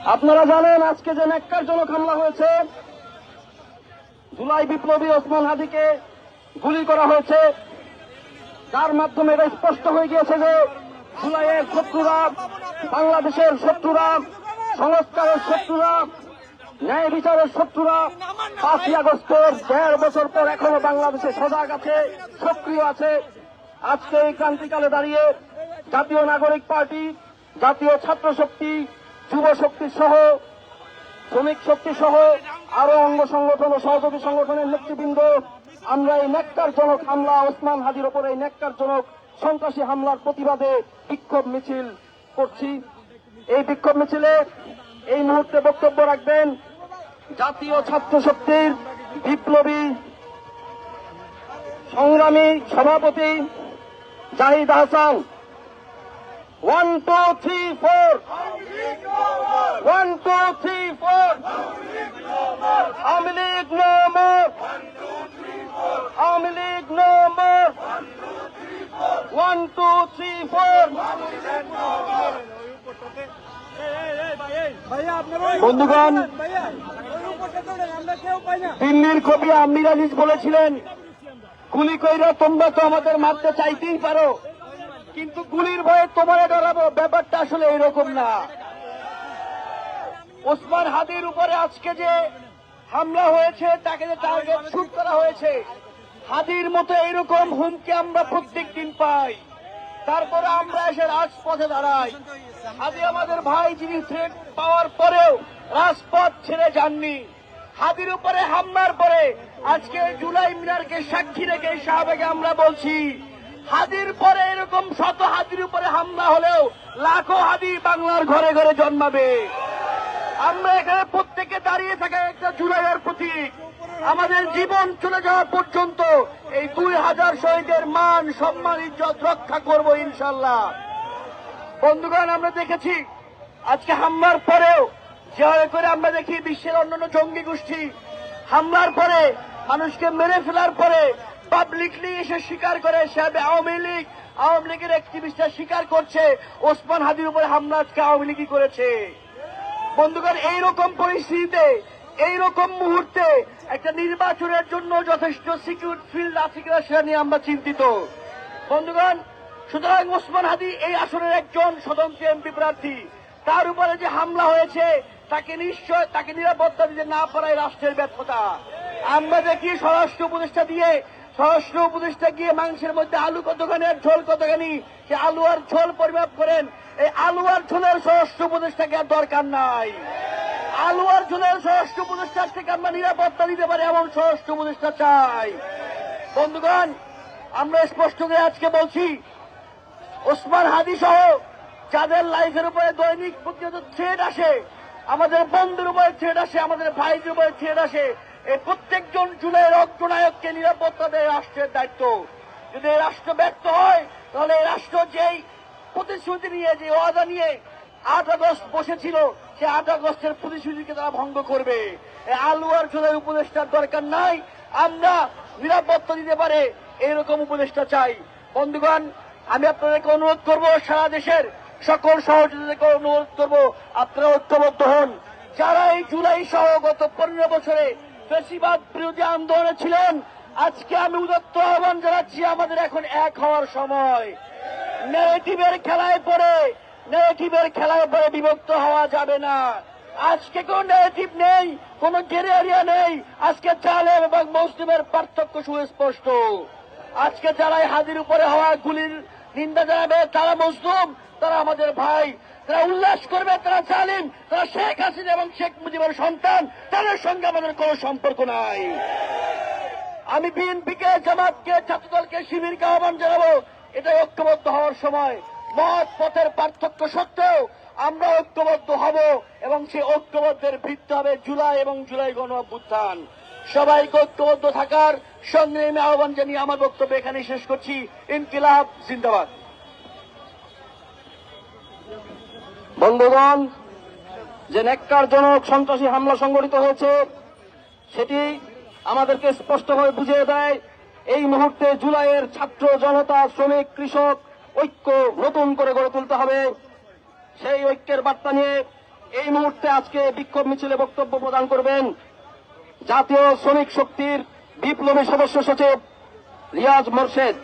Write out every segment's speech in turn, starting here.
আপনারা জানেন আজকে যে ন্যাক্কারজনক হামলা হয়েছে, জুলাই বিপ্লবী ওসমান হাদিকে গুলি করা হয়েছে, যার মাধ্যমে এটা স্পষ্ট হয়ে গিয়েছে যে জুলাইয়ের শত্রুরা, বাংলাদেশের শত্রুরা, সংস্কারের শত্রুরা, ন্যায় বিচারের শত্রুরা 5ই আগস্টের 1.5 বছর পর এখনো বাংলাদেশে সজাগ আছে, সক্রিয় আছে। আজকে এই ক্রান্তিকালে দাঁড়িয়ে জাতীয় নাগরিক পার্টি, জাতীয় ছাত্র শক্তি, যুব শক্তি সহ, শ্রমিক শক্তি সহ আরো অঙ্গ সংগঠন ও সহযোগী সংগঠনের নেতৃবৃন্দ আমরা এই ন্যাক্কারজনক হামলা, ওসমান হাদির ওপর এই ন্যাক্কারজনক সন্ত্রাসী হামলার প্রতিবাদে বিক্ষোভ মিছিল করছি। এই বিক্ষোভ মিছিলে এই মুহূর্তে বক্তব্য রাখবেন জাতীয় ছাত্র শক্তির বিপ্লবী সংগ্রামী সভাপতি Zahid Hasan. 1 2 3 4 1 2 3 4 Awami League no more, Awami League no more, 1 2 3 4। বন্ধুগণ, দিল্লির কবি আমির আজিজ বলেছিলেন, গুলি কইরা তোমরা তো আমাদের মারতে চাইতেই পারো, কিন্তু গুলির ভয়ে তোমারে ডরাবো, ব্যাপারটা আসলে এরকম না। ওসমান হাদির উপরে আজকে যে হামলা হয়েছে, তাকে যে টার্গেট শুট করা হয়েছে, হাদির মতো এইরকম হুমকি আমরা প্রত্যেক দিন পাই, তারপরে আমরা এসে রাজপথে দাঁড়াই। হাদি আমাদের ভাই, যিনি থ্রেট পাওয়ার পরেও রাজপথ ছেড়ে যাননি। হাদির উপরে হামলার পরে আজকে জুলাই মিনারকে সাক্ষী রেখে শাহবাগে আমরা বলছি, হাদির পরে এরকম শত হাদির উপরে হামলা হলেও লাখো হাদি বাংলার ঘরে ঘরে জন্মাবে। আমরা এখানে প্রত্যেকে দাঁড়িয়ে থাকা একটা জুলাইয়ের প্রতীক। আমাদের জীবন চলে যাওয়া পর্যন্ত এই 2000 শহীদের মান, সম্মান, ইজ্জত রক্ষা করব ইনশাল্লাহ। বন্ধুগণ, আমরা দেখেছি আজকে হামলার পরেও যেভাবে করে আমরা দেখি বিশ্বের অন্যান্য জঙ্গি গোষ্ঠী হামলার পরে, মানুষকে মেরে ফেলার পরে পাবলিকলি এসে স্বীকার করে, সাহেব আওয়ামী লীগের অ্যাক্টিভিস্টরা স্বীকার করছে ওসমান হাদির উপরে হামলা আজকে আওয়ামী লীগই করেছে। বন্ধুগণ, এইরকম পরিস্থিতিতে, এইরকম মুহূর্তে একটা নির্বাচনের জন্য যথেষ্ট সিকিউর ফিল্ড আছে কিনা সেটা নিয়ে আমরা চিন্তিত। বন্ধুগণ, সুতরাং ওসমান হাদি এই আসনের একজন স্বতন্ত্র এমপি প্রার্থী, তার উপরে যে হামলা হয়েছে তাকে নিশ্চয়, তাকে নিরাপত্তা দিতে না পারায় রাষ্ট্রের ব্যর্থতা। আমরা দেখি স্বরাষ্ট্র উপদেষ্টা গিয়ে মাংসের মধ্যে আলু কতখানি আর ঝোল কতখানি, সে আলু আর ঝোল পরিমাপ করেন। এই আলু আর ঝোলের স্বরাষ্ট্র উপদেষ্টাকে আর দরকার নাই। আলু আর ঝোলের স্বরাষ্ট্র উপদেষ্টার থেকে আমরা নিরাপত্তা দিতে পারি এমন স্বরাষ্ট্র উপদেষ্টা চাই। বন্ধুগণ, আমরা স্পষ্ট করে আজকে বলছি, ওসমান হাদি সহ যাদের লাইফের উপরে দৈনিক প্রতিনিয়ত থ্রেট আসে, আমাদের বন্ধুর উপরে থ্রেট আসে, আমাদের ভাইদের উপরে থ্রেট আসে, এই প্রত্যেকজন জুলাইয়ের অগ্রনায়ককে নিরাপত্তা দেয় রাষ্ট্রের দায়িত্ব। যদি এই রাষ্ট্র ব্যর্থ হয়, তাহলে এই রাষ্ট্র যেই প্রতিশ্রুতি নিয়ে, যে ওয়াদা নিয়ে 8 আগস্ট বসেছিল, সে 8 আগস্টের প্রতিশ্রুতিকে তারা ভঙ্গ করবে। এই আলু আর ঝোলের উপদেষ্টার দরকার নাই, আমরা নিরাপত্তা দিতে পারে এইরকম উপদেষ্টা চাই। বন্ধুগণ, আমি আপনাদেরকে অনুরোধ করব, সারা দেশের সকল সহযোগীদেরকে অনুরোধ করব, আপনারা ঐক্যবদ্ধ হন। যারা এই জুলাই সহ গত 15 বছরে ফ্যাসিবাদ বিরোধী আন্দোলনে ছিলেন, আজকে আমি উদাত্ত আহ্বান জানাচ্ছি, আমাদের এখন এক হওয়ার সময়। ন্যারেটিভের খেলায় পড়ে বিভক্ত হওয়া যাবে না। আজকে কোন ন্যারেটিভ নেই, কোন গ্রে এরিয়া নেই। আজকে জালেম এবং মুসলিমের পার্থক্য সুস্পষ্ট। আজকে যারা হাদির উপরে হওয়া গুলির নিন্দা জানাবে, তারা মুসলিম, তারা আমাদের ভাই। তারা উল্লাস করবে, তারা জালিম, তারা শেখ হাসিনা এবং শেখ মুজিবের সন্তান, তাদের সঙ্গে আমাদের কোনো সম্পর্ক নাই। আমি বিএনপিকে, জামাতকে, ছাত্রদলকে, শিবিরকে আহ্বান জানাবো, এটা ঐক্যবদ্ধ হওয়ার সময়। মত পথের পার্থক্য সত্ত্বেও আমরা ঐক্যবদ্ধ হব, এবং সেই ঐক্যবদ্ধের ভিত্তি হবে জুলাই এবং জুলাই গণ অভ্যুত্থান। সবাইকে ঐক্যবদ্ধ থাকার সংগ্রামী আহ্বান জানিয়ে আমার বক্তব্য এখানে শেষ করছি। ইনকিলাব জিন্দাবাদ। বন্ধুগণ, যে ন্যাক্কারজনক সন্ত্রাসী হামলা সংঘটিত হয়েছে, সেটি আমাদেরকে স্পষ্টভাবে বুঝিয়ে দেয় এই মুহূর্তে জুলাইয়ের ছাত্র জনতা, শ্রমিক, কৃষক ঐক্য নতুন করে গড়ে তুলতে হবে। সেই ঐক্যের বার্তা নিয়ে এই মুহূর্তে আজকে বিক্ষোভ মিছিলে বক্তব্য প্রদান করবেন জাতীয় শ্রমিক শক্তির বিপ্লবী সদস্য সচিব রিয়াজ মোরশেদ।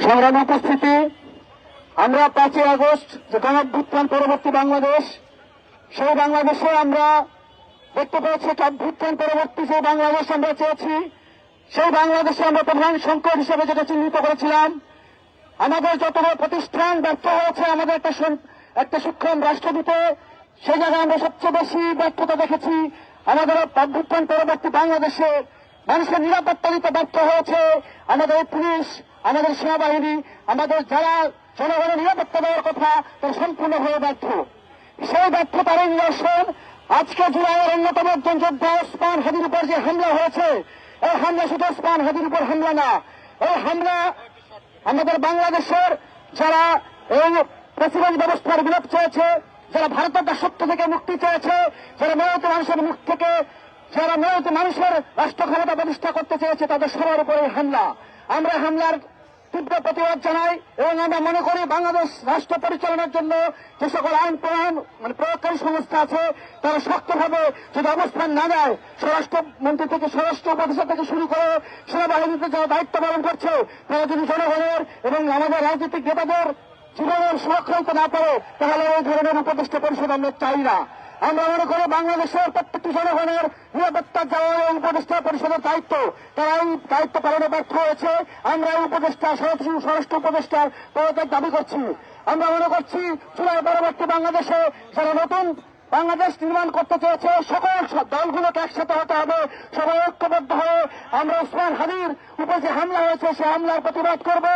সংগ্রামী উপস্থিতি, আমরা 5ই আগস্ট যে গণঅভ্যুত্থান পরবর্তী বাংলাদেশ, সেই বাংলাদেশে আমরা দেখতে পেয়েছি একটা অভ্যুত্থান পরবর্তী যে বাংলাদেশ আমরা চেয়েছি, সেই বাংলাদেশে আমরা প্রধান সংকট হিসেবে যেটা চিহ্নিত করেছিলাম, আমাদের যতগুলো প্রতিষ্ঠান ব্যর্থ হয়েছে আমাদের একটা সক্ষম রাষ্ট্র দিতে, সেই জায়গায় আমরা সবচেয়ে বেশি ব্যর্থতা দেখেছি। আমাদের অভ্যুত্থান পরবর্তী বাংলাদেশে মানুষের নিরাপত্তা দিতে ব্যর্থ হয়েছে আমাদের পুলিশ, আমাদের সেনাবাহিনী, আমাদের যারা জনগণের নিরাপত্তা দেওয়ার কথা তারা সম্পূর্ণভাবে ব্যর্থ। সেই ব্যর্থতার নিদর্শন আজকে জুলাইয়ের অন্যতম একজন যোদ্ধা ওসমান হাদির উপর যে হামলা হয়েছে, এই হামলা শুধু ওসমান হাদির উপর হামলা না, এই হামলা আমাদের বাংলাদেশের যারা এই প্রেসিডেন্ট ব্যবস্থার বিলোপ চেয়েছে, যারা ভারতের দাসত্ব থেকে মুক্তি চেয়েছে, যারা মেয়ত মানুষের মুখ থেকে, যারা মেয়ত মানুষের রাষ্ট্র ক্ষমতা প্রতিষ্ঠা করতে চেয়েছে, তাদের সবার উপরে হামলা। আমরা হামলার তীব্র প্রতিবাদ জানাই এবং আমরা মনে করি বাংলাদেশ রাষ্ট্র পরিচালনার জন্য যে সকল আইন প্রয়োগকারী সংস্থা আছে তারা শক্তভাবে যদি অবস্থান না নেয়, স্বরাষ্ট্রমন্ত্রী থেকে স্বরাষ্ট্র উপদেষ্টা থেকে শুরু করে সেনাবাহিনীতে যারা দায়িত্ব পালন করছে তারা যদি জনগণের এবং আমাদের রাজনৈতিক নেতাদের জীবনের সুরক্ষা দিতে না পারে, তাহলে এই ধরনের উপদেষ্টা পরিষদ আমরা চাই না। আমরা মনে করি বাংলাদেশের প্রত্যেকটি জনগণের নিরাপত্তার যাওয়া এই উপদেষ্টা পরিষদের দায়িত্ব, তারা এই দায়িত্ব পালনে ব্যর্থ হয়েছে। আমরা এই উপদেষ্টা স্বরাষ্ট্র উপদেষ্টার পদত্যাগ দাবি করছি। আমরা মনে করছি জুলাই পরবর্তী বাংলাদেশে যারা নতুন বাংলাদেশ নির্মাণ করতে চেয়েছে সকল দলগুলোকে একসাথে হতে হবে, সবাই ঐক্যবদ্ধ হয়ে আমরা ওসমান হাদির উপর যে হামলা হয়েছে সে হামলার প্রতিবাদ করব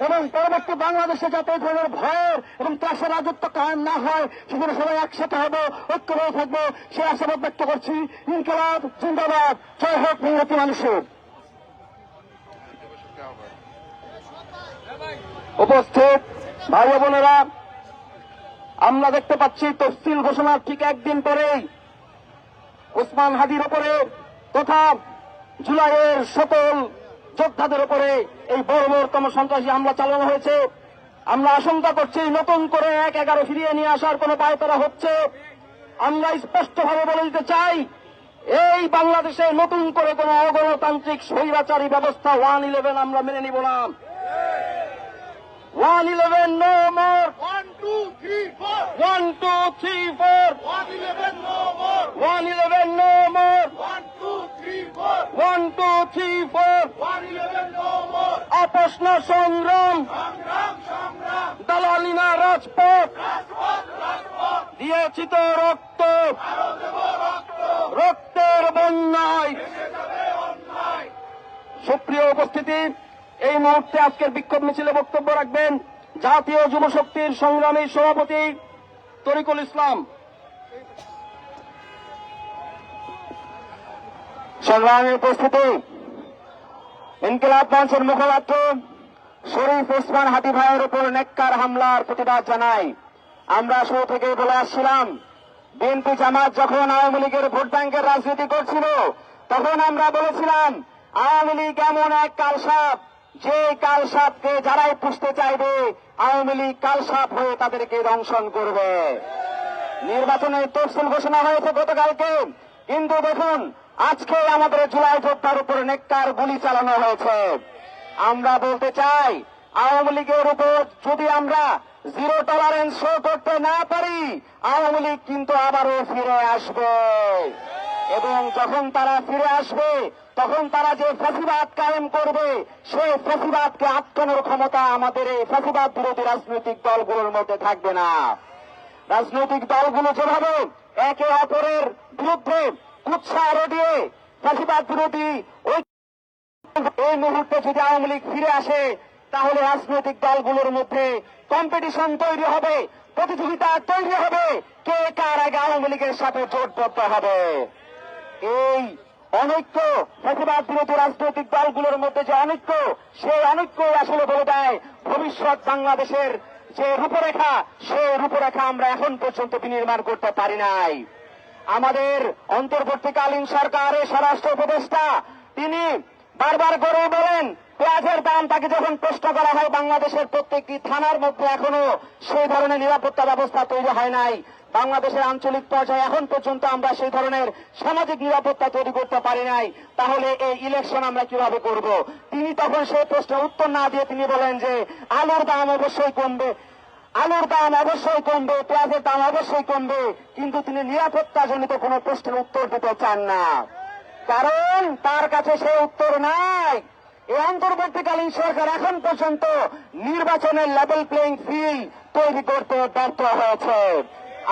এবং পরবর্তী বাংলাদেশে যাতে এই ধরনের ভয়ের এবং ত্রাসের রাজত্ব কায়েম না হয় সেখানে সবাই একসাথে হবে, ঐক্য হয়ে থাকবো, সে আশাবাদ ব্যক্ত করছি। ইনকিলাব জিন্দাবাদ, জয় হোক মেহনতি মানুষের। উপস্থিত ভাই বোনেরা, আমরা দেখতে পাচ্ছি তফসিল ঘোষণার ঠিক একদিন পরেই ওসমান হাদির উপরে তথা জুলাইয়ের সকল যোদ্ধাদের উপরে এই বর্বরতম সন্ত্রাসী হামলা চালানো হয়েছে। আমরা আশঙ্কা করছি নতুন করে 1-11 ফিরিয়ে নিয়ে আসার কোন পায়তারা হচ্ছে। আমরা স্পষ্টভাবে বলে দিতে চাই, এই বাংলাদেশে নতুন করে কোন অগণতান্ত্রিক স্বৈরাচারী ব্যবস্থা 1-11 আমরা মেনে নিব না। 1-11 no more. 1, 2, 3, 4. 1, 2, 3, 4. 1-11 no more. 1-11 no more. 1, 2, 3, 4. 1, 2, 3, 4. 1-11 no more. আপোষ না সংগ্রাম, সংগ্রাম দালালি না রাজপথ, রাজপথ দিয়েছি তো রক্ত, আরো দেব রক্ত, রক্তের বন্যায়। দেশে যাবে অন্যায়। সুপ্রিয় উপস্থিতি, এই মুহূর্তে আজকের বিক্ষোভ মিছিলে বক্তব্য রাখবেন জাতীয় যুব শক্তির সংগ্রামী সভাপতি তরিকুল ইসলাম। সংগ্রামী উপস্থিতি, ইনকিলাব মঞ্চের মুখপাত্র শরীফ ওসমান হাদি ভাইয়ের উপর নেককার হামলার প্রতিবাদ জানাই। আমরা শুরু থেকে বলে আসছিলাম, বিএনপি জামাত যখন আওয়ামী লীগের ভোট ব্যাংকের রাজনীতি করছিল তখন আমরা বলেছিলাম আওয়ামী লীগ এমন এক কালসাপ, যে কালসাপকে যারাই পুষতে চাইবে আওয়ামী লীগ কালসাপ হয়ে তাদেরকে দংশন করবে। নির্বাচনের তফসিল ঘোষণা হয়েছে গতকালকে, কিন্তু দেখুন আজকে আমাদের জুলাই যোদ্ধার উপর নেককার গুলি চালানো হয়েছে। আমরা বলতে চাই, আওয়ামী লীগের উপর যদি আমরা জিরো টলারেন্স শো করতে না পারি, আওয়ামী লীগ কিন্তু আবারও ফিরে আসবে এবং যখন তারা ফিরে আসবে তখন তারা যে ফ্যাসিবাদ কায়েম করবে সেই ফ্যাসিবাদকে আটকানোর ক্ষমতা আমাদের এই ফ্যাসিবাদ বিরোধী রাজনৈতিক দলগুলোর মধ্যে থাকবে না। রাজনৈতিক দলগুলো যেভাবে একে অপরের বিরুদ্ধে উৎসাহ রটিয়ে ফ্যাসিবাদ বিরোধী এই মুহূর্তে যদি আওয়ামী লীগ ফিরে আসে তাহলে রাজনৈতিক দলগুলোর মধ্যে কম্পিটিশন তৈরি হবে, প্রতিযোগিতা তৈরি হবে, কে কার আগে আওয়ামী লীগের সাথে জোটবদ্ধ হবে। এই অনৈক্য, ফ্যাসিবাদ বিরোধী রাজনৈতিক দলগুলোর মধ্যে যে অনৈক্য, সেই অনৈক্যই আসলে বলে দেয় ভবিষ্যৎ বাংলাদেশের যে রূপরেখা, সেই রূপরেখা আমরা এখন পর্যন্ত বিনির্মাণ করতে পারি নাই। আমাদের অন্তর্বর্তীকালীন সরকারের স্বরাষ্ট্র উপদেষ্টা তিনি বারবার করে বলেন পেঁয়াজের দাম তাকে যখন প্রশ্ন করা হয়, বাংলাদেশের প্রত্যেকটি থানার মধ্যে এখনো সেই ধরনের নিরাপত্তা ব্যবস্থা তৈরি হয় নাই। বাংলাদেশের আঞ্চলিক পর্যায়ে এখন পর্যন্ত আমরা সেই ধরনের সামাজিক নিরাপত্তা তৈরি করতে পারি নাই। তাহলে এই ইলেকশন আমরা কিভাবে করব? তিনি তখন সেই প্রশ্নের উত্তর না দিয়ে তিনি বলেন যে আলুর দাম অবশ্যই কমবে, আলুর দাম অবশ্যই কমবে, পেঁয়াজের দাম অবশ্যই কমবে, কিন্তু তিনি নিরাপত্তাজনিত কোনো প্রশ্নের উত্তর দিতে চান না, কারণ তার কাছে সেই উত্তর নাই। এই অন্তর্বর্তীকালীন সরকার এখন পর্যন্ত নির্বাচনের লেভেল প্লেইং ফিল্ড তৈরি করতে ব্যর্থ হয়েছে।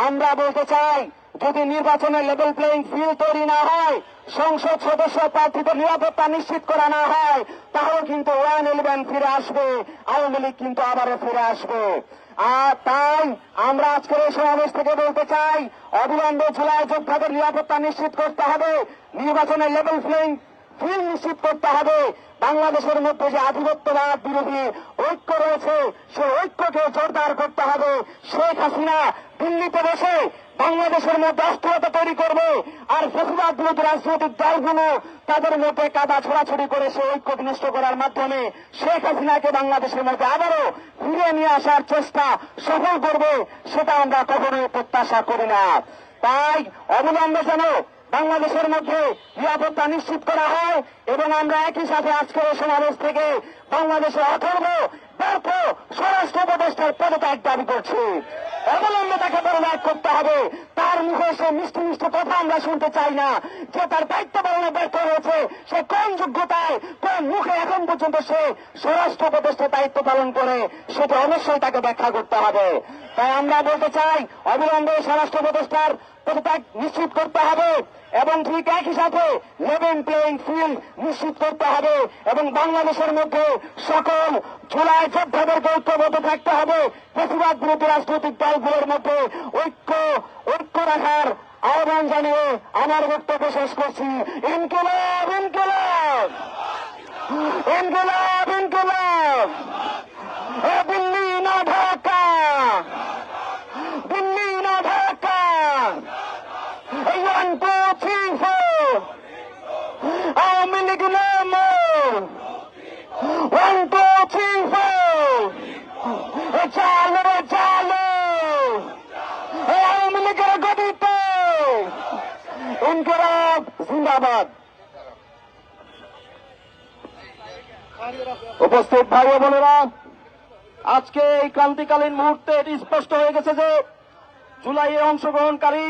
আমরা বলতে চাই, যদি নির্বাচনের লেভেল প্লেইং ফিল্ড তৈরি না হয়, সংসদ সদস্য প্রার্থীদের নিরাপত্তা নিশ্চিত করা না হয়, তাহলে কিন্তু 111 ফিরে আসবে, আওয়ামী লীগ কিন্তু আবারও ফিরে আসবে। আর তাই আমরা আজকের এই সমাবেশ থেকে বলতে চাই, অবিলম্বে জুলাই যোদ্ধাদের নিরাপত্তা নিশ্চিত করতে হবে, নির্বাচনের লেভেল প্লেইং ফিল্ড নিশ্চিত করতে হবে। বাংলাদেশের মধ্যে যে আধিপত্যবাদ বিরোধী ঐক্য রয়েছে, সেই ঐক্যকে জোরদার করতে হবে। শেখ হাসিনা দিল্লিতে বসে বাংলাদেশের মধ্যে অস্থিরতা তৈরি করবে, আর ফেসিবাদ বিরোধী রাজনৈতিক দলগুলো তাদের মধ্যে কাদা ছোড়াছড়ি করে সে ঐক্য বিনষ্ট করার মাধ্যমে শেখ হাসিনাকে বাংলাদেশের মধ্যে আবারও ফিরে নিয়ে আসার চেষ্টা সফল করবে, সেটা আমরা কখনোই প্রত্যাশা করি না। তাই অবিলম্বে যেন বাংলাদেশের মধ্যে নিরাপত্তা নিশ্চিত করা হয়, এবং আমরা একই সাথে আজকের এই সমাবেশ থেকে বাংলাদেশের অথর্ব ব্যর্থ স্বরাষ্ট্র উপদেষ্টার পদত্যাগ দাবি করছি। অবলম্বে তাকে পদত্যাগ করতে হবে। তার মুখে সে মিষ্টি মিষ্টি কথা আমরা শুনতে চাই না, যে তার দায়িত্ব পালনে ব্যর্থ হয়েছে, সে কোন যোগ্যতায় কোন মুখে এখন পর্যন্ত সে স্বরাষ্ট্র উপদেষ্টার দায়িত্ব পালন করে, সেটা অবশ্যই তাকে ব্যাখ্যা করতে হবে। তাই আমরা বলতে চাই, অবিলম্বে স্বরাষ্ট্র উপদেষ্টার পদত্যাগ নিশ্চিত করতে হবে, এবং ঠিক একই সাথে লেভেল প্লেইং ফিল্ড নিশ্চিত করতে হবে, এবং বাংলাদেশের মধ্যে সকল জুলাই যোদ্ধাদেরকে ঐক্যবদ্ধ থাকতে হবে। ফেসিবাদ বিরোধী রাজনৈতিক দলগুলোর মধ্যে ঐক্য রাখার আহ্বান জানিয়ে আমার বক্তব্য শেষ করছি। ইনকিলাব ইনকিলাব ইনকিলাব ইনকিলাব, এ দিল্লি না ঢাকা, দিল্লি না ঢাকা, 1, 2, 3, 4, আওয়ামী লীগ নামো, 1, 2, 3, 4, চালো চালো, আওয়ামী লীগের গদিতে ইনকিলাব জিন্দাবাদ। উপস্থিত ভাই ও বোনেরা, আজকে এই ক্রান্তিকালীন মুহূর্তে এটি স্পষ্ট হয়ে গেছে যে জুলাইয়ে অংশগ্রহণকারী,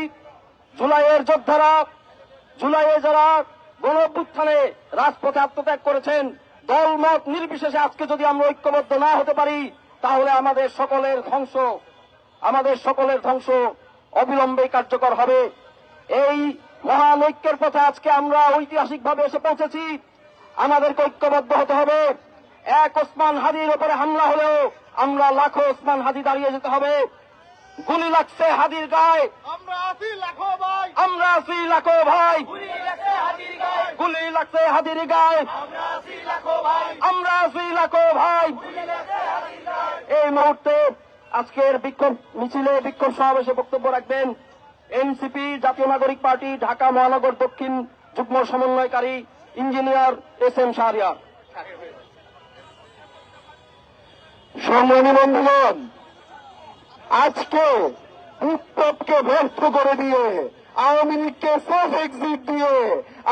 জুলাইয়ের যোদ্ধারা, জুলাইয়ে যারা গণ অভ্যুত্থানে রাজপথে আত্মত্যাগ করেছেন, দলমত নির্বিশেষে আজকে যদি আমরা ঐক্যবদ্ধ না হতে পারি, তাহলে আমাদের সকলের ধ্বংস অবিলম্বে কার্যকর হবে। এই মহান ঐক্যের পথে আজকে আমরা ঐতিহাসিকভাবে এসে পৌঁছেছি। আমাদেরকে ঐক্যবদ্ধ হতে হবে। এক ওসমান হাদির উপরে হামলা হলেও আমরা লাখো ওসমান হাদি দাঁড়িয়ে যেতে হবে। গুলি লাগছে হাদির গায়ে, আমরা আছি লাখো ভাই, আমরা আছি লাখো ভাই, গুলি লাগছে হাদির গায়ে, গুলি লাগছে হাদির গায়ে, আমরা আছি লাখো ভাই, আমরা আছি লাখো ভাই। গুলি লাগছে হাদির গায়ে। এই মুহূর্তে আজকের বিক্ষোভ মিছিলে, বিক্ষোভ সমাবেশে বক্তব্য রাখবেন এনসিপি জাতীয় নাগরিক পার্টি ঢাকা মহানগর দক্ষিণ যুগ্ম সমন্বয়কারী ইঞ্জিনিয়ার SM শাহরিয়ার। সংগ্রামী বন্ধুগণ, আজকে বিপ্লবকে ব্যর্থ করে দিয়ে, আওয়ামী লীগকে সেফ এক্সিট দিয়ে,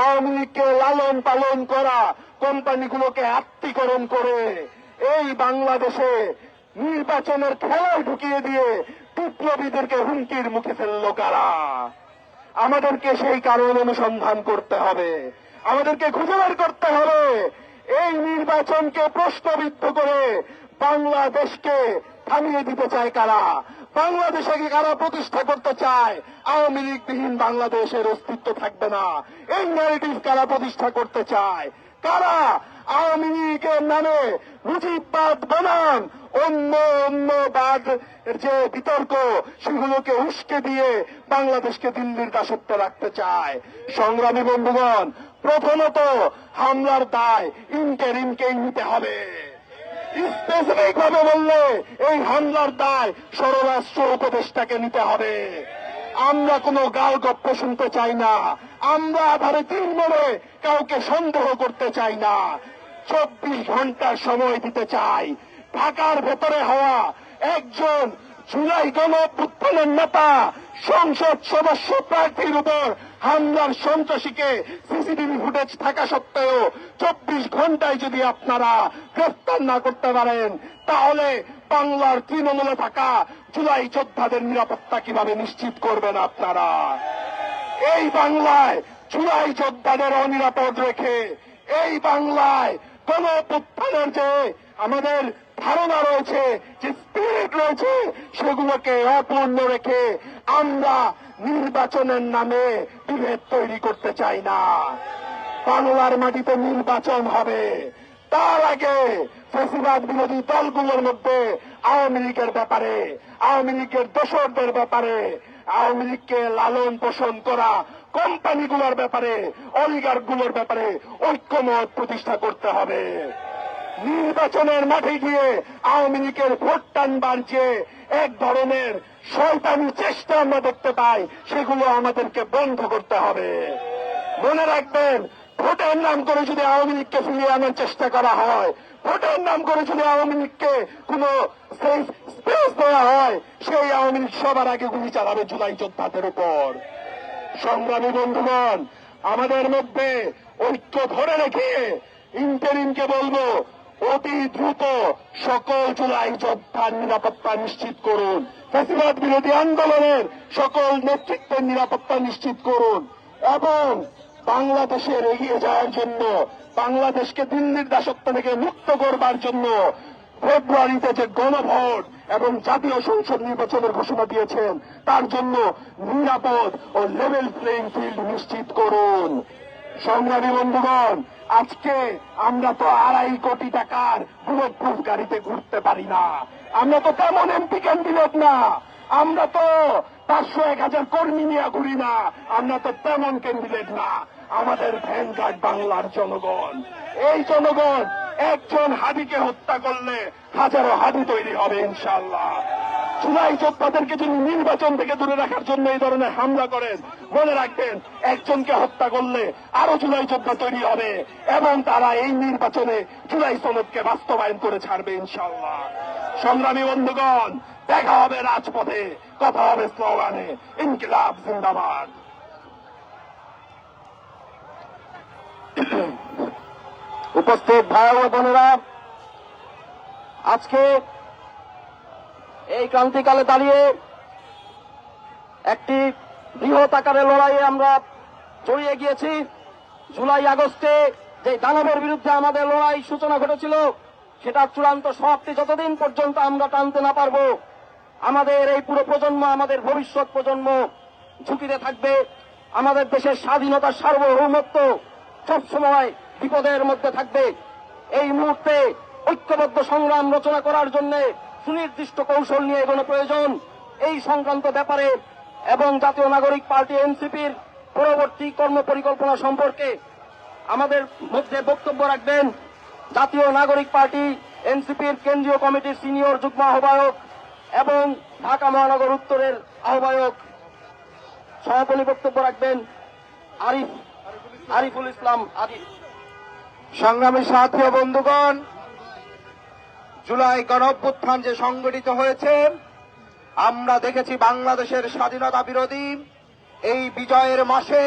আওয়ামী লীগকে লালন পালন করা কোম্পানিগুলোকে আত্মীকরণ করে এই বাংলাদেশে নির্বাচনের খেলায় ঢুকিয়ে দিয়ে বিপ্লবীদেরকে হুমকির মুখে ফেলল কারা? আমাদেরকে সেই কারণ অনুসন্ধান করতে হবে, আমাদেরকে খুঁজে বের করতে হবে। এই নির্বাচনকে প্রশ্নবিদ্ধ করে বাংলাদেশকে থামিয়ে দিতে চায় কারা? বাংলাদেশে কারা প্রতিষ্ঠা করতে চায় আওয়ামী লীগবিহীন বাংলাদেশের অস্তিত্ব থাকবে না? এই ন্যারেটিভ কারা প্রতিষ্ঠা করতে চায়? কারা আওয়ামী লীগের নামে মুজিববাদ বনাম অন্যবাদ যে বিতর্ক, সেগুলোকে উস্কে দিয়ে বাংলাদেশকে দিল্লির দাসত্বে রাখতে চায়? সংগ্রামী বন্ধুগণ, প্রথমত হামলার দায় ইন্টারিমকেই নিতে হবে। স্পেসিফিক ভাবে বললে এই হামলার দায় স্বরাষ্ট্র উপদেষ্টাকে নিতে হবে। আমরা কোনো গাল গপ্প শুনতে চাই না, আমরা আধারে তিন মেরে কাউকে সন্দেহ করতে চাই না। 24 ঘন্টার সময় দিতে চাই। ঢাকার ভেতরে হওয়া একজন জুলাই গণ অভ্যুত্থানের নেতা সংসদ সদস্য প্রার্থীর উপর হামলার সন্ত্রাসীকে সিসিটিভি ফুটেজ থাকা সত্ত্বেও 24 ঘন্টায় যদি আপনারা গ্রেফতার না করতে পারেন, তাহলে বাংলার তৃণমূলে থাকা জুলাই যোদ্ধাদের নিরাপত্তা কিভাবে নিশ্চিত করবেন আপনারা? এই বাংলায় জুলাই যোদ্ধাদের অনিরাপদ রেখে, এই বাংলায় গণ অভ্যুত্থানের যে আমাদের ধারণা রয়েছে, যে স্পিরিট রয়েছে, সেগুলোকে অপূর্ণ রেখে আমরা নির্বাচনের নামে বিভেদ তৈরি করতে চাই না। বাংলার মাটিতে নির্বাচন হবে, তার আগে ফ্যাসিবাদ বিরোধী দলগুলোর মধ্যে আওয়ামী লীগের ব্যাপারে, আওয়ামী লীগের দোসরদের ব্যাপারে, আওয়ামী লীগকে লালন পোষণ করা কোম্পানিগুলোর ব্যাপারে, অলিগার্কগুলোর ব্যাপারে ঐক্যমত প্রতিষ্ঠা করতে হবে। নির্বাচনের মাঠে গিয়ে আওয়ামী লীগের ভোট টানবার যে এক ধরনের শয়তানি চেষ্টা আমরা দেখতে পাই, সেগুলো আমাদেরকে বন্ধ করতে হবে। মনে রাখবেন, ভোটের নাম করে যদি আওয়ামী লীগকে ফিরিয়ে আনার চেষ্টা করা হয়, ভোটের নাম করে যদি আওয়ামী লীগকে কোন সেফ স্পেস দেওয়া হয়, সেই আওয়ামী লীগ সবার আগে গুলি চালাবে জুলাই যোদ্ধাদের উপর। সংগ্রামী বন্ধুগণ, আমাদের মধ্যে ঐক্য ধরে রেখে ইন্টারিমকে বলবো, অতি দ্রুত সকল জুলাই যোদ্ধার নিরাপত্তা নিশ্চিত করুন। ফ্যাসিবাদ বিরোধী আন্দোলনের সকল নেতৃত্বের নিরাপত্তা নিশ্চিত করুন এবং বাংলাদেশের এগিয়ে যাওয়ার জন্য, বাংলাদেশকে দিল্লির দাসত্ব থেকে মুক্ত করবার জন্য ফেব্রুয়ারিতে যে গণভোট এবং জাতীয় সংসদ নির্বাচনের ঘোষণা দিয়েছেন, তার জন্য নিরাপদ ও লেভেল প্লেইং ফিল্ড নিশ্চিত করুন। সংগ্রামী বন্ধুগণ, আজকে আমরা তো 2.5 কোটি টাকার বুলেট প্রুফ গাড়িতে ঘুরতে পারি না, আমরা তো তেমন এমপি ক্যান্ডিডেট না, আমরা তো 500-1000 কর্মী নিয়ে ঘুরি না, আমরা তো তেমন ক্যান্ডিডেট না। আমাদের ভ্যানগার্ড বাংলার জনগণ। এই জনগণ একজন হাদিকে হত্যা করলে হাজারো হাদি তৈরি হবে ইনশাআল্লাহ। জুলাই যোদ্ধাদেরকে যদি নির্বাচন থেকে দূরে রাখার জন্য এই ধরনের হামলা করেন, মনে রাখবেন, একজনকে হত্যা করলে আরো জুলাই যোদ্ধা তৈরি হবে এবং তারা এই নির্বাচনে জুলাই সনদকে বাস্তবায়ন করে ছাড়বে ইনশাআল্লাহ। সংগ্রামী বন্ধুগণ, দেখা হবে রাজপথে, কথা হবে স্লোগানে। ইনকিলাব জিন্দাবাদ। উপস্থিত ভাই ও বোনেরা, আজকে এই ক্রান্তিকালে দাঁড়িয়ে একটি বৃহৎ আকারের লড়াইয়ে আমরা জড়িয়ে গিয়েছি। জুলাই আগস্টে যে দানবের বিরুদ্ধে আমাদের লড়াই সূচনা ঘটেছিল, সেটার চূড়ান্ত সমাপ্তি যতদিন পর্যন্ত আমরা টানতে না পারব, আমাদের এই পুরো প্রজন্ম, আমাদের ভবিষ্যৎ প্রজন্ম ঝুঁকিতে থাকবে। আমাদের দেশের স্বাধীনতার সার্বভৌমত্ব সবসময় বিপদের মধ্যে থাকবে। এই মুহূর্তে ঐক্যবদ্ধ সংগ্রাম রচনা করার জন্য সুনির্দিষ্ট কৌশল নিয়ে এগোনো প্রয়োজন। এই সংক্রান্ত ব্যাপারে এবং জাতীয় নাগরিক পার্টি এনসিপির পরবর্তী কর্মপরিকল্পনা সম্পর্কে আমাদের মধ্যে বক্তব্য রাখবেন জাতীয় নাগরিক পার্টি এনসিপির কেন্দ্রীয় কমিটির সিনিয়র যুগ্ম আহ্বায়ক এবং ঢাকা মহানগর উত্তরের আহ্বায়ক। সভাপতি বক্তব্য রাখবেন আরিফুল ইসলাম আরিফ। সংগ্রামী সাথী ও বন্ধুগণ, জুলাই গণঅভ্যুত্থান যে সংগঠিত হয়েছে, আমরা দেখেছি বাংলাদেশের স্বাধীনতা বিরোধী এই বিজয়ের মাসে,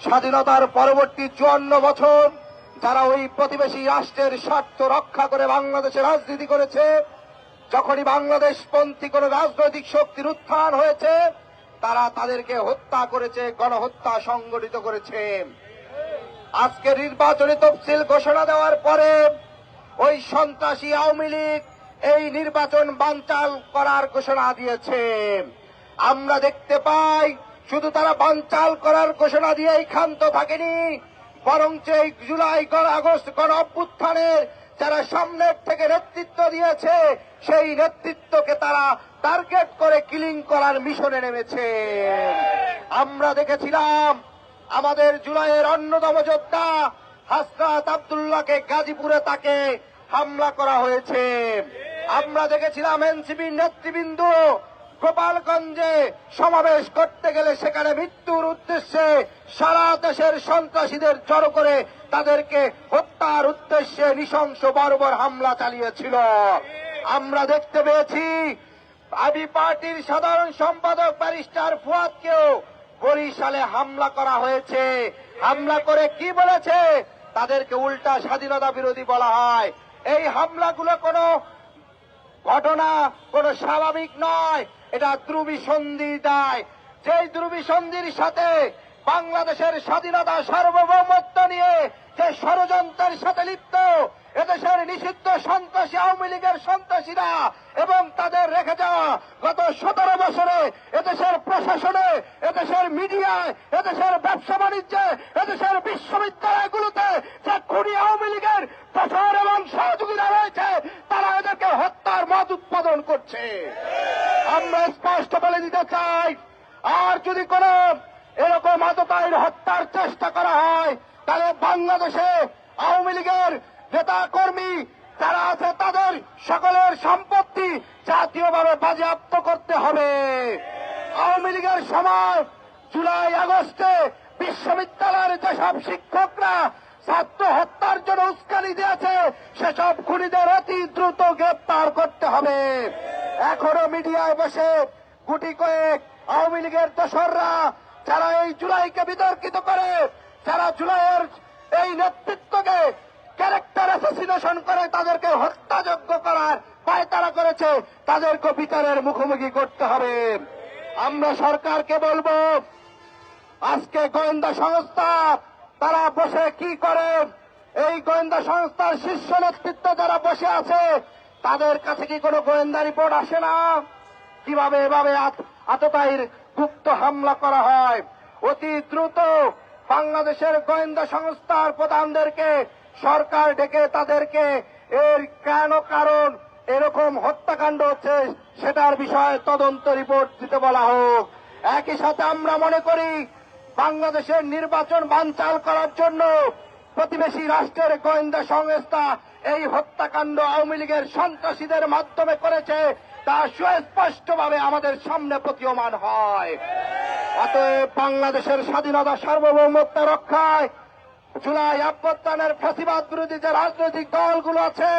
স্বাধীনতার পরবর্তী 54 বছর যারা ওই প্রতিবেশী রাষ্ট্রের স্বার্থ রক্ষা করে বাংলাদেশে রাজনীতি করেছে, যখনই বাংলাদেশপন্থী কোন রাজনৈতিক শক্তির উত্থান হয়েছে, তারা তাদেরকে হত্যা করেছে, গণহত্যা সংগঠিত করেছে। আজকে নির্বাচনী তফসিল ঘোষণা দেওয়ার পরে ওই সন্ত্রাসী আওয়ামী লীগ এই নির্বাচন বানচাল করার ঘোষণা দিয়েছে। আমরা দেখতে পাই, শুধু তারা বানচাল করার ঘোষণা দিয়েই ক্ষান্ত থাকেনি, বরং এই জুলাই আগস্ট গণ অভ্যুত্থানের যারা সামনের থেকে নেতৃত্ব দিয়েছে, সেই নেতৃত্বকে তারা টার্গেট করে কিলিং করার মিশনে নেমেছে। আমরা দেখেছিলাম আমাদের জুলাইয়ের অন্যতম যোদ্ধা হাসনাত আব্দুল্লাহকে গাজীপুরে তাকে হামলা করা হয়েছে। আমরা দেখেছিলাম এনসিপির নেতৃবৃন্দ গোপালগঞ্জে সমাবেশ করতে গেলে সেখানে মৃত্যুর উদ্দেশ্যে সারা দেশের সন্ত্রাসীদের জড়ো করে তাদেরকে হত্যার উদ্দেশ্যে নৃশংস বর্বর হামলা চালিয়েছিল। আমরা দেখতে পেয়েছি আবি পার্টির সাধারণ সম্পাদক ব্যারিস্টার ফুয়াদকেও বরিশালে হামলা করা হয়েছে। হামলা করে কি বলেছে? তাদেরকে উল্টা স্বাধীনতা বিরোধী বলা হয়। এই হামলাগুলো কোনো ঘটনা, কোনো স্বাভাবিক নয়, এটা দ্রুবিসন্ধি দায়। যেই দ্রুবিসন্ধির সাথে বাংলাদেশের স্বাধীনতা সার্বভৌমত্ব নিয়ে যে ষড়যন্ত্রের সাথে লিপ্ত এদেশের নিষিদ্ধ সন্ত্রাসী আওয়ামী লীগের সন্ত্রাসীরা এবং তাদের রেখে যাওয়া গত 17 বছরে এদেশের প্রশাসনে, এদেশের মিডিয়ায়, এদেশের ব্যবসা বাণিজ্যে, এদেশের বিশ্ববিদ্যালয়গুলোতে যে খুনি আওয়ামী লীগের প্রচার এবং সহযোগীরা রয়েছে, তারা এদেরকে হত্যার মদ উৎপাদন করছে। আমরা স্পষ্ট বলে দিতে চাই, আর যদি কোন এরকম আততায়ীর হত্যার চেষ্টা করা হয়, তাহলে বাংলাদেশে আওয়ামী লীগের নেতা কর্মী যারা আছে তাদের সকলের সম্পত্তি জাতীয়ভাবে বাজেয়াপ্ত করতে হবে। আওয়ামী লীগের সময় জুলাই আগস্টে বিশ্ববিদ্যালয়ের যেসব শিক্ষকরা ছাত্র হত্যার জন্য উস্কানি দিয়েছে, সেসব খুনিদের অতি দ্রুত গ্রেপ্তার করতে হবে। এখনো মিডিয়ায় বসে গুটি কয়েক আওয়ামী লীগের দোসররা যারা এই জুলাইকে বিতর্কিত করে, যারা জুলাইয়ের এই নেতৃত্বকে ক্যারেক্টার অ্যাসাসিনেশন করে তাদেরকে হত্যাযোগ্য করার পায়তারা করেছে, তাদেরকে বিচারের মুখোমুখি করতে হবে। আমরা সরকারকে বলবো, আজকে গোয়েন্দা সংস্থা তারা বসে কি করে, এই গোয়েন্দা সংস্থার শীর্ষ নেতৃত্ব যারা বসে আছে তাদের কাছে কি কোনো গোয়েন্দা রিপোর্ট আসে না? কিভাবে এভাবে আততায়ীর গুপ্ত হামলা করা হয়? অতি দ্রুত বাংলাদেশের গোয়েন্দা সংস্থার প্রধানদেরকে সরকার ডেকে তাদেরকে এর কেন কারণ এরকম হত্যাকাণ্ড হচ্ছে সেটার বিষয়ে তদন্ত রিপোর্ট দিতে বলা হোক। একই সাথে আমরা মনে করি বাংলাদেশের নির্বাচন বানচাল করার জন্য প্রতিবেশী রাষ্ট্রের গোয়েন্দা সংস্থা এই হত্যাকাণ্ড আওয়ামী লীগের সন্ত্রাসীদের মাধ্যমে করেছে, তা সুস্পষ্টভাবে আমাদের সামনে প্রতীয়মান হয়। অতএব বাংলাদেশের স্বাধীনতা সার্বভৌমত্ব রক্ষায় জুলাই অভ্যুত্থানের ফ্যাসিবাদ বিরোধী যে রাজনৈতিক দলগুলো আছে,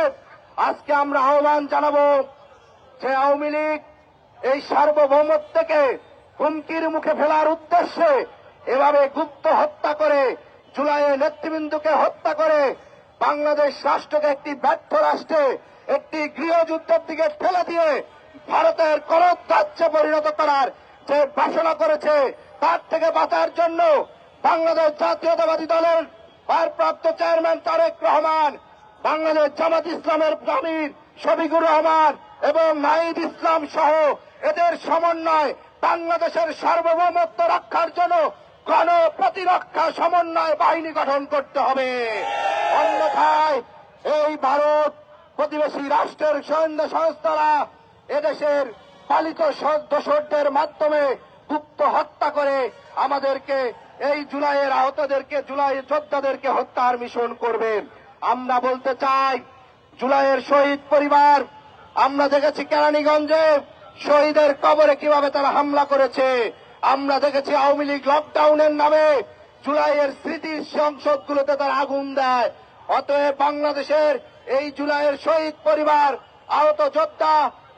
আজকে আমরা আহ্বান জানাবো যে আওয়ামী লীগ এই সার্বভৌমত্বকে হুমকির মুখে ফেলার উদ্দেশ্যে এভাবে গুপ্ত হত্যা করে, জুলাইয়ের নেতৃবৃন্দকে হত্যা করে বাংলাদেশ রাষ্ট্রকে একটি ব্যর্থ রাষ্ট্রে, একটি গৃহযুদ্ধের দিকে ঠেলে দিয়ে ভারতের করদ রাজ্যে পরিণত করার যে বাসনা করেছে, তার থেকে বাঁচার জন্য বাংলাদেশ জাতীয়তাবাদী দলের ভারপ্রাপ্ত চেয়ারম্যান তারেক রহমান, বাংলাদেশ জামাত ইসলামের আমির শফিকুর রহমান এবং নাহিদ ইসলাম সহ এদের সমন্বয় বাংলাদেশের সার্বভৌমত্ব রক্ষার জন্য গণপ্রতিরক্ষা সমন্বয় বাহিনী গঠন করতে হবে। অন্যথায় এই ভারত প্রতিবেশী রাষ্ট্রের গোয়েন্দা সংস্থারা এদেশের পালিত দোসরদের মাধ্যমে গুপ্ত হত্যা করে আমাদেরকে এই জুলাইয়ের আহতদেরকে, জুলাইয়ের যোদ্ধাদেরকে হত্যার মিশন করবে। আমরা বলতে চাই, জুলাইয়ের শহীদ পরিবার, আমরা দেখেছি কেরানীগঞ্জে শহীদের কবরে কিভাবে তারা হামলা করেছে। আমরা দেখেছি আওয়ামী লীগ লকডাউনের নামে জুলাইয়ের স্মৃতির সংসদগুলোতে তারা আগুন দেয়। অতএব বাংলাদেশের এই জুলাইয়ের শহীদ পরিবার, আহত যোদ্ধা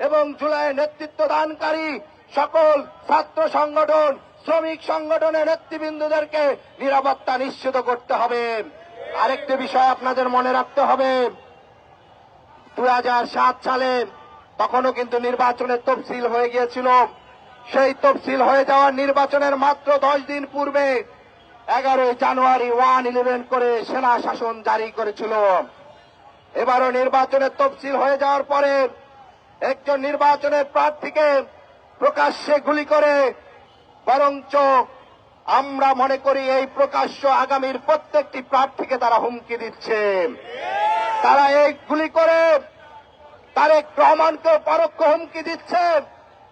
এবং জুলাইয়ের নেতৃত্ব দানকারী সকল ছাত্র সংগঠন, শ্রমিক সংগঠনের নেতৃবৃন্দদেরকে নিরাপত্তা নিশ্চিত করতে হবে। আরেকটি বিষয় আপনাদের মনে রাখতে হবে, 2007 সালে তখনও কিন্তু নির্বাচনের তফসিল হয়ে গিয়েছিল। সেই তফসিল হয়ে যাওয়ার নির্বাচনের মাত্র 10 দিন পূর্বে 11 জানুয়ারি 1/11 করে সেনা শাসন জারি করেছিল। এবারও নির্বাচনের তফসিল হয়ে যাওয়ার পরে একজন নির্বাচনের প্রার্থীকে প্রকাশ্যে গুলি করে, বরঞ্চ আমরা মনে করি এই প্রকাশ্য আগামীর প্রত্যেকটি প্রার্থীকে তারা হুমকি দিচ্ছে। তারা এই গুলি করে তারেক রহমানকে পরোক্ষ হুমকি দিচ্ছে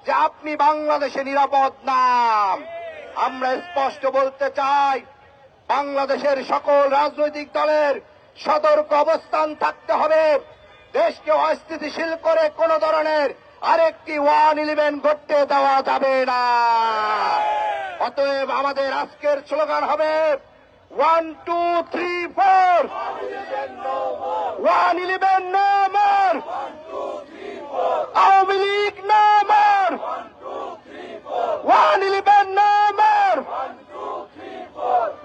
যে আপনি বাংলাদেশে নিরাপদ না। আমরা স্পষ্ট বলতে চাই, বাংলাদেশের সকল রাজনৈতিক দলের সতর্ক অবস্থান থাকতে হবে। দেশকে অস্থিতিশীল করে কোন ধরনের আরেকটি 111 ঘটতে দেওয়া যাবে না। অতএব আমাদের আজকের স্লোগান হবে 1, 2, 3, 4 111 no more, Awami League no more, 111 no more।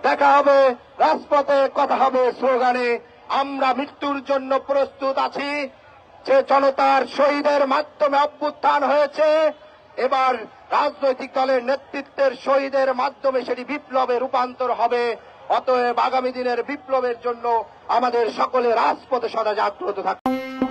দেখা হবে রাজপথে, কথা হবে স্লোগানে। আমরা মৃত্যুর জন্য প্রস্তুত আছি। যে জনতার শহীদের মাধ্যমে অভ্যুত্থান হয়েছে, এবার রাজনৈতিক দলের নেতৃত্বের শহীদের মাধ্যমে সেটি বিপ্লবে রূপান্তর হবে। অতএব আগামী দিনের বিপ্লবের জন্য আমাদের সকলে রাজপথে সদা জাগ্রত থাকবে।